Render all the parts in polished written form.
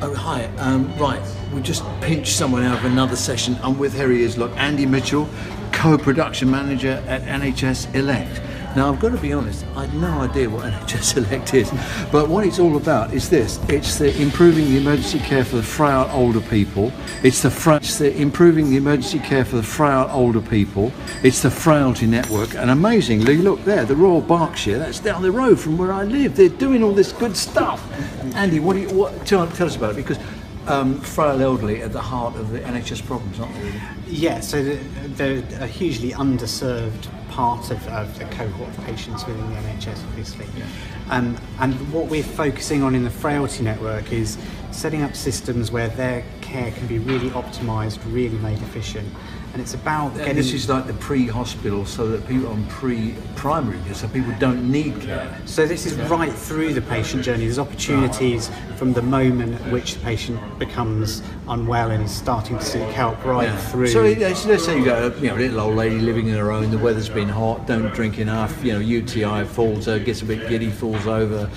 Oh, hi. Right, we just pinched someone out of another session. I'm with, here he is, look, Andy Mitchell, co-production manager at NHS Elect. Now, I've got to be honest, I had no idea what NHS Elect is, but what it's all about is this. It's the improving the emergency care for the frail older people. It's the improving the emergency care for the frail older people. It's the Frailty Network. And amazingly, look there, the Royal Berkshire, that's down the road from where I live. They're doing all this good stuff. Andy, tell us about it, because frail elderly at the heart of the NHS problems, aren't they really? Yeah, so they're a hugely underserved part of the cohort of patients within the NHS, obviously. Yeah. And what we're focusing on in the Frailty Network is setting up systems where their care can be really optimised, really made efficient. And it's about getting... This is like the pre-hospital, so that people on pre-primary care, so people don't need care. So this is right through the patient journey. There's opportunities from the moment at which the patient becomes unwell and is starting to seek help right through. So let's say you got a little old lady living on her own, the weather's been hot, don't drink enough, UTI falls her, gets a bit giddy, falls over,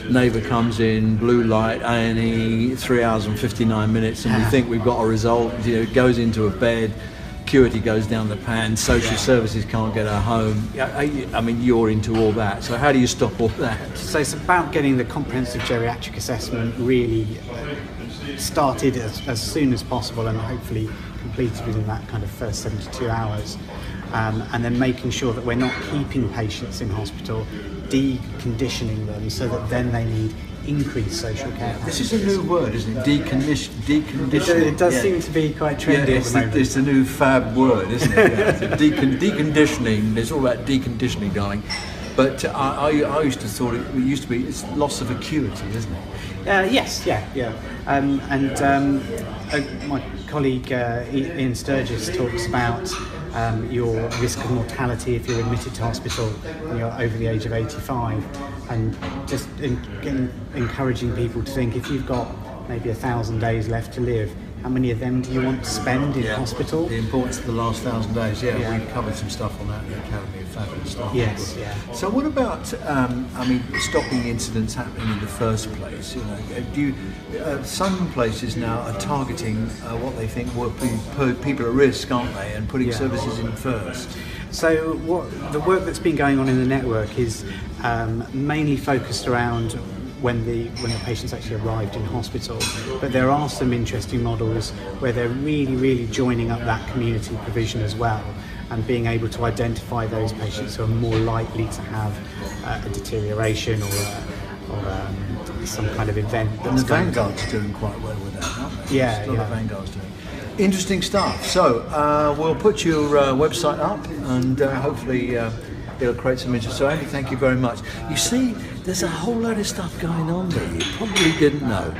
neighbour comes in, blue light, A&E, 3 hours and 59 minutes, and we think we've got a result, goes into a bed, acuity goes down the pan, social services can't get her home. I mean, you're into all that, so how do you stop all that? So it's about getting the comprehensive geriatric assessment really started as soon as possible and hopefully completed within that kind of first 72 hours. And then making sure that we're not keeping patients in hospital, deconditioning them so that then they need increased social care. This is a new word, isn't it? Deconditioning. It does seem to be quite trendy at the moment. It's a new fab word, isn't it? Deconditioning. It's all about deconditioning, darling. But I used to thought it used to be it's loss of acuity, isn't it? Yes, yeah. My colleague Ian Sturgis talks about your risk of mortality if you're admitted to hospital when you're over the age of 85, and just encouraging people to think, if you've got maybe 1,000 days left to live, how many of them do you want to spend in hospital? The importance of the last 1,000 days, we've covered some stuff on that in the Academy of Fabulous stuff. Yes, yeah. So what about, stopping incidents happening in the first place? Some places now are targeting what they think will be people at risk, aren't they, and putting services in first. So the work that's been going on in the network is mainly focused around when the patient's actually arrived in hospital, but there are some interesting models where they're really joining up that community provision as well, and being able to identify those patients who are more likely to have a deterioration or some kind of event. And the Vanguard's doing quite well with that, aren't they? Yeah, the Vanguard's doing. Interesting stuff. So we'll put your website up, and hopefully it'll create some interest. So Andy, thank you very much. You see, there's a whole load of stuff going on there you probably didn't know.